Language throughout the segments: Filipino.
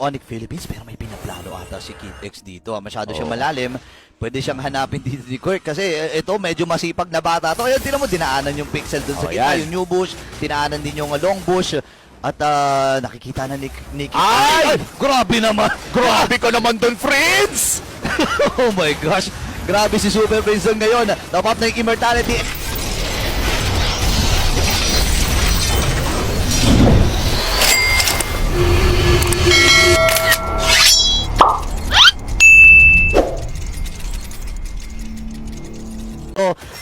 Onyx Philippines, pero may pinaplano ata si Kid X dito. Masyado siyang malalim. Pwede siyang hanapin dito ni Quirk kasi ito medyo masipag na bata to. Ayun, tinan mo, dinaanan yung pixel dun sa gitna, yung new bush, dinaanan din yung long bush. At nakikita na ni Kid. Ay! Grabe naman! Grabe ka naman dun, friends! Oh my gosh! Grabe si Super Prince ngayon. Dapat na yung immortality.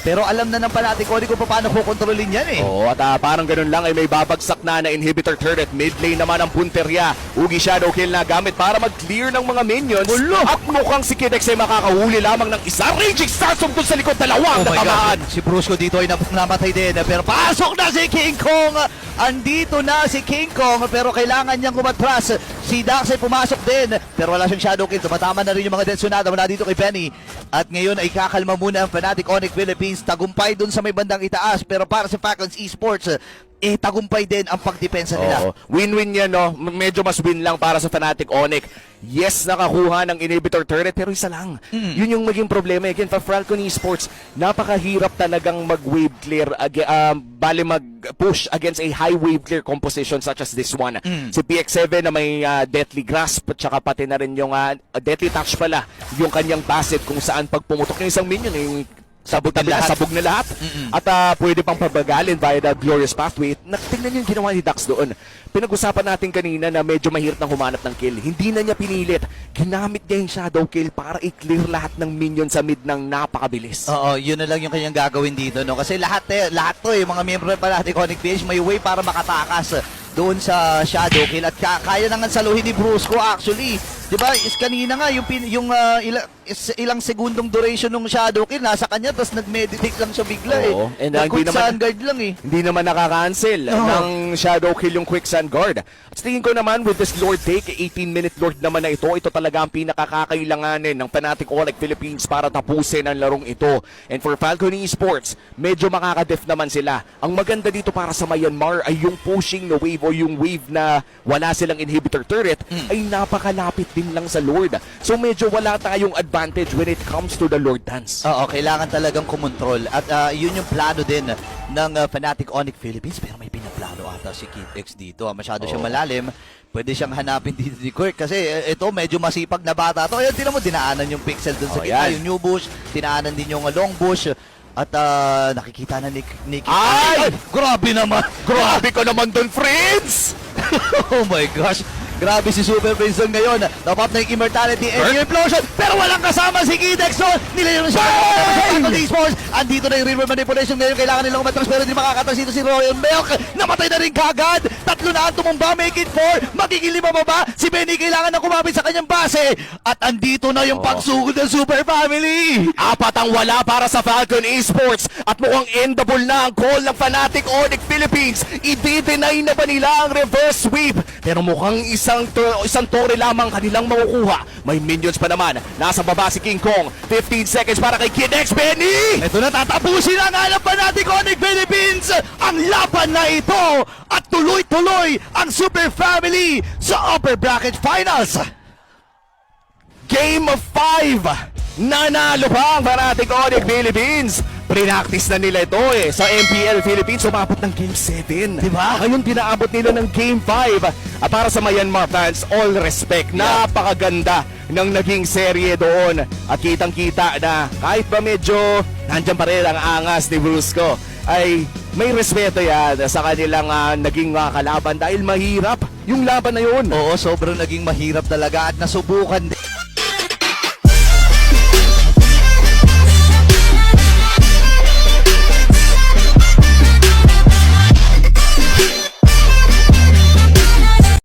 Pero alam na ng Fnatic Onyx kung paano kukontrolin yan eh. Oo, at parang ganun lang ay may babagsak na inhibitor turret. Mid lane naman ang punterya. Ugi Shadow Kill na gamit para mag-clear ng mga minions. At mukhang si Kid X ay makakahuli lamang ng isa. Raging Starstorm dun sa likod, dalawang natamaan. Si Brusco dito ay namatay din. Pero pasok na si King Kong! Andito na si King Kong, pero kailangan niyang umatras. Si Dax ay pumasok din, pero wala siyang Shadow Kill. Tumatama na rin yung mga Detsunada mula dito kay Penny. At ngayon ay kakalma muna ang Fnatic Onyx Philippines. Tagumpay dun sa may bandang itaas, pero para sa Falcons Esports, tagumpay din ang pagdepensa nila. Win-win yan, no? Medyo mas win lang para sa Fnatic Onyx. Yes, nakakuha ng inhibitor turret, pero isa lang. Yun yung maging problema. Again, for Falcon Esports, napakahirap talagang mag-wave clear, bali mag-push against a high wave clear composition such as this one. Si PX7 na may Deathly Grasp, at saka pati na rin yung Deathly Touch pala, yung kanyang passive kung saan pag pumutok ng isang minion, yung sabog na lahat. At pwede pang pabagalin via the Glorious Pathway. Tingnan yung ginawa ni Dax doon. Pinag-usapan natin kanina na medyo mahirap nang humanap ng kill. Hindi na niya pinilit. Ginamit niya yung Shadow Kill para i-clear lahat ng minion sa mid ng napakabilis. Oo, yun na lang yung kanyang gagawin dito, no? Kasi lahat to, yung mga miyembro pa natin Onyx PH, may way para makatakas doon sa Shadow Kill. At kaya na nga saluhin ni Brusco actually. Diba, is kanina nga yung ilang segundong duration ng Shadow Kill nasa kanya, tapos nag-meditate lang siya bigla And quick sand guard lang Hindi naman nakaka-cancel ng Shadow Kill yung quick sand guard. At tingin ko naman with this Lord take, 18-minute Lord naman na ito talaga ang pinakakakailanganin ng Fnatic Onyx Philippines para tapusin ang larong ito. And for Falcon Esports, medyo makaka-def naman sila. Ang maganda dito para sa Myanmar ay yung pushing na wave o yung wave na wala silang inhibitor turret ay napakalapit din lang sa Lord. So medyo wala tayong advantage when it comes to the Lord dance. Oo, kailangan talagang kumontrol. At yun yung plano din ng Fnatic Onyx Philippines, pero may pinaplano ata si Kid X dito. Masyado siyang malalim. Pwede siyang hanapin dito ni Quirk kasi ito medyo masipag na bata to. Ayun, tinan mo, dinaanan yung pixel dun sa gitna, yung new bush, dinaanan din yung long bush. At nakikita na ni Kid. Ay! Grabe naman! Grabe ka naman dun, friends! Oh my gosh! Grabe si Super Prince ngayon. Dapat na yung immortality and yung implosion. Pero walang kasama si Kid X. Nilayo na siya. Falcon Esports. Andito na yung river manipulation ngayon. Kailangan nilang umatras pero hindi makakatras dito si Royal Milk. Namatay na rin kagad. 3 na ang tumumba. Make it 4. Magiging 5 pa ba? Si Benny kailangan na kumapit sa kanyang base. At andito na yung pagsugod ng Super Family. 4 ang wala para sa Falcon Esports. At mukhang endable na ang call ng Fnatic Onyx Philippines. I-deny na ba nila ang reverse sweep? Pero mukhang isang tore lamang kanilang makukuha. May minions pa naman. Nasa baba si King Kong. 15 seconds para kay Kid X, Benny! Ito na, tatapusin ang alam pa natin Onyx Philippines. Ang laban na ito. At tuloy-tuloy ang Super Family sa Upper Bracket Finals. Game of 5. Nanalo pa ang Fnatic Onyx Philippines. Prinactice na nila ito sa MPL Philippines, umabot ng Game 7. Diba? Ngayon, pinaabot nila ng Game 5. At para sa Myanmar fans, all respect. Napakaganda ng naging serye doon. At kitang-kita na kahit pa medyo nandyan pa rin ang angas ni Brusco, ay may respeto yan sa kanilang naging kalaban dahil mahirap yung laban na yun. Oo, sobrang naging mahirap talaga at nasubukan din.